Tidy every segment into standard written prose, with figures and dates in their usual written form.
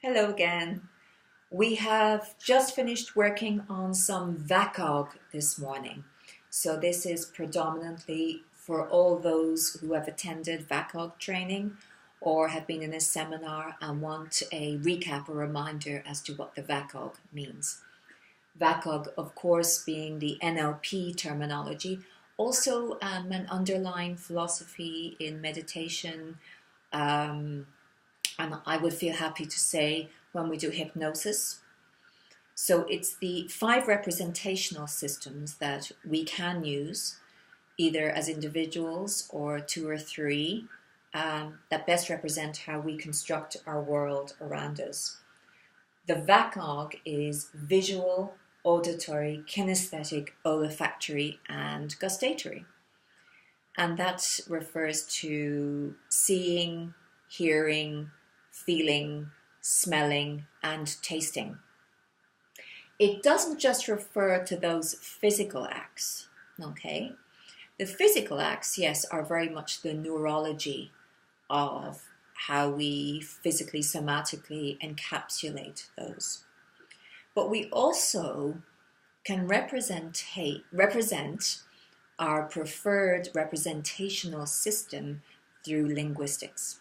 Hello again. We have just finished working on some Vakog this morning. So this is predominantly for all those who have attended Vakog training or have been in a seminar and want a recap or reminder as to what the Vakog means. Vakog, of course, being the NLP terminology, also an underlying philosophy in meditation, and I would feel happy to say when we do hypnosis. So it's the 5 representational systems that we can use either as individuals or 2 or 3 that best represent how we construct our world around us. The VACOG is visual, auditory, kinesthetic, olfactory, and gustatory. And that refers to seeing, hearing, feeling, smelling, and tasting. It doesn't just refer to those physical acts, okay? The physical acts, yes, are very much the neurology of how we physically, somatically encapsulate those. But we also can represent our preferred representational system through linguistics.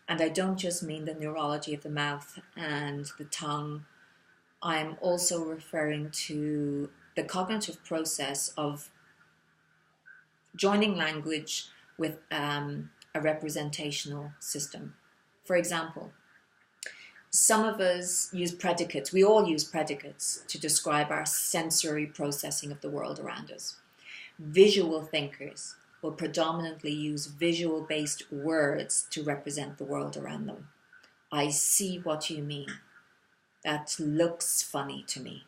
And I don't just mean the neurology of the mouth and the tongue. I'm also referring to the cognitive process of joining language with a representational system. For example, some of us use predicates. We all use predicates to describe our sensory processing of the world around us. Visual thinkers will predominantly use visual-based words to represent the world around them. I see what you mean. That looks funny to me.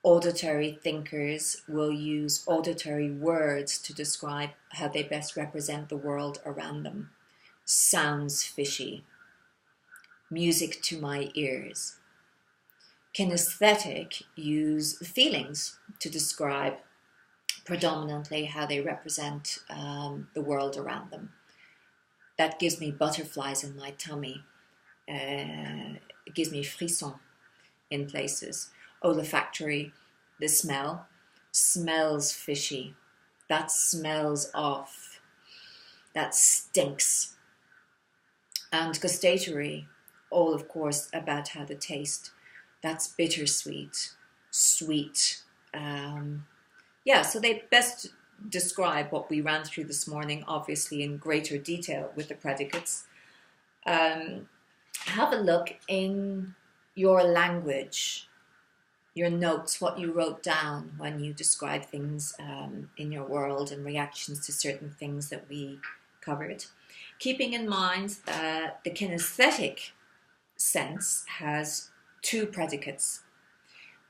Auditory thinkers will use auditory words to describe how they best represent the world around them. Sounds fishy. Music to my ears. Kinesthetic use feelings to describe predominantly how they represent the world around them. That gives me butterflies in my tummy. It gives me frisson in places. Olfactory, the smell. Smells fishy. That smells off. That stinks. And gustatory, all of course about how to taste. That's bittersweet, sweet. So they best describe what we ran through this morning, obviously in greater detail with the predicates. Have a look in your language, your notes, what you wrote down when you describe things in your world and reactions to certain things that we covered. Keeping in mind that the kinesthetic sense has 2 predicates.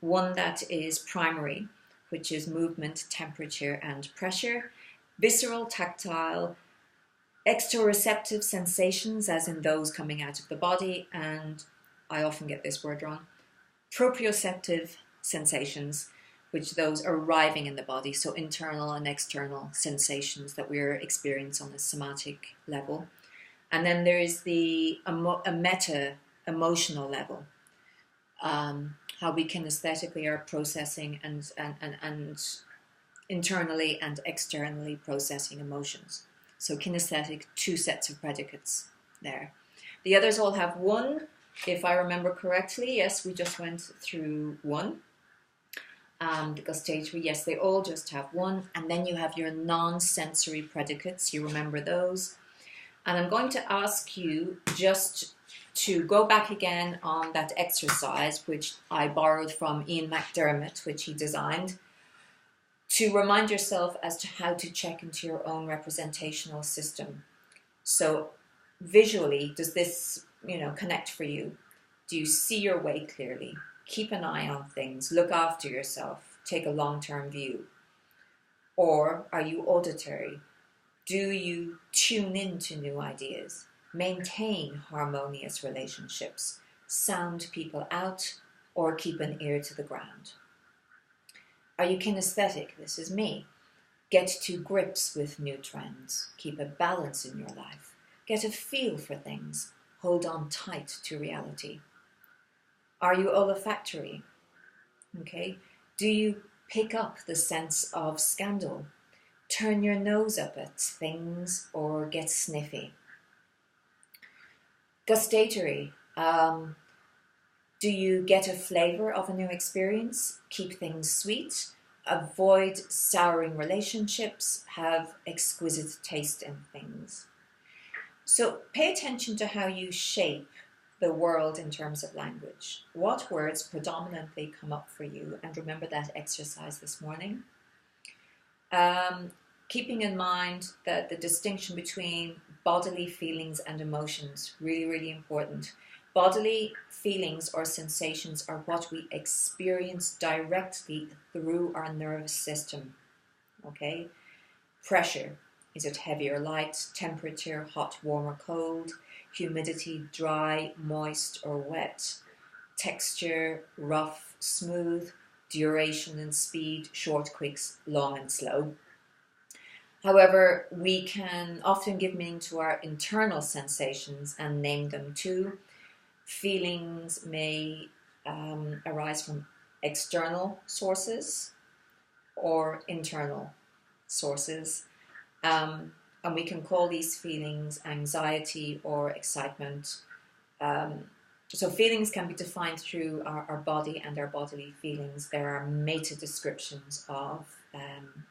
One that is primary, which is movement, temperature, and pressure. Visceral, tactile, exteroceptive sensations, as in those coming out of the body, and I often get this word wrong. Proprioceptive sensations, which those arriving in the body, so internal and external sensations that we're experiencing on a somatic level. And then there is a meta-emotional level. How we kinesthetically are processing and internally and externally processing emotions. So kinesthetic, 2 sets of predicates there. The others all have 1, if I remember correctly. Yes, we just went through 1. The gustatory, yes, they all just have 1. And then you have your non-sensory predicates. You remember those. And I'm going to ask you just to go back again on that exercise, which I borrowed from Ian McDermott, which he designed, to remind yourself as to how to check into your own representational system. So visually, does this, connect for you? Do you see your way clearly? Keep an eye on things. Look after yourself. Take a long-term view. Or are you auditory? Do you tune into new ideas? Maintain harmonious relationships, sound people out, or keep an ear to the ground? Are you kinesthetic? This is me. Get to grips with new trends. Keep a balance in your life. Get a feel for things. hold on tight to reality? Are you olfactory? Okay. Do you pick up the sense of scandal? Turn your nose up at things or get sniffy? Gustatory. Do you get a flavour of a new experience? Keep things sweet? Avoid souring relationships? Have exquisite taste in things? So pay attention to how you shape the world in terms of language. What words predominantly come up for you? And remember that exercise this morning. Keeping in mind that the distinction between bodily feelings and emotions, really, really important. Bodily feelings or sensations are what we experience directly through our nervous system. Okay? Pressure. Is it heavy or light? Temperature, hot, warm or cold? Humidity, dry, moist or wet? Texture, rough, smooth? Duration and speed, short, quick, long and slow. However, we can often give meaning to our internal sensations and name them too. Feelings may arise from external sources or internal sources. And we can call these feelings anxiety or excitement. So feelings can be defined through our body and our bodily feelings. There are meta descriptions of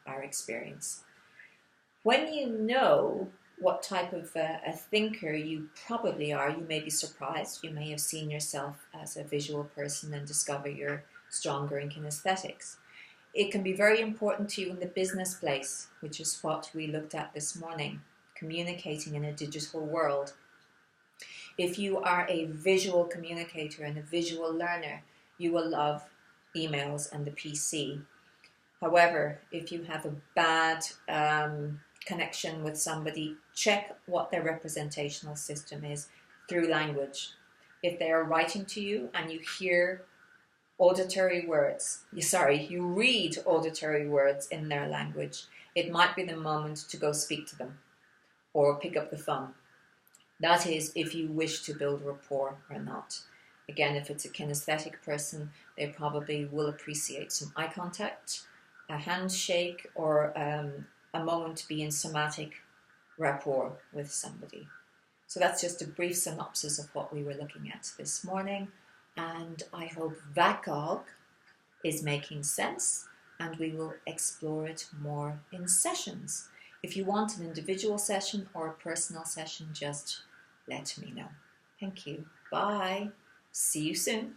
our experience. When you know what type of a thinker you probably are, you may be surprised. You may have seen yourself as a visual person and discover you're stronger in kinesthetics. It can be very important to you in the business place, which is what we looked at this morning, communicating in a digital world. If you are a visual communicator and a visual learner, you will love emails and the PC. However, if you have a bad connection with somebody, check what their representational system is through language. If they are writing to you and you hear auditory words, you read auditory words in their language, it might be the moment to go speak to them or pick up the phone. That is if you wish to build rapport or not. Again, if it's a kinesthetic person, they probably will appreciate some eye contact, a handshake, or a moment to be in somatic rapport with somebody. So that's just a brief synopsis of what we were looking at this morning. And I hope Vakog is making sense, and we will explore it more in sessions. If you want an individual session or a personal session, just let me know. Thank you. Bye. See you soon.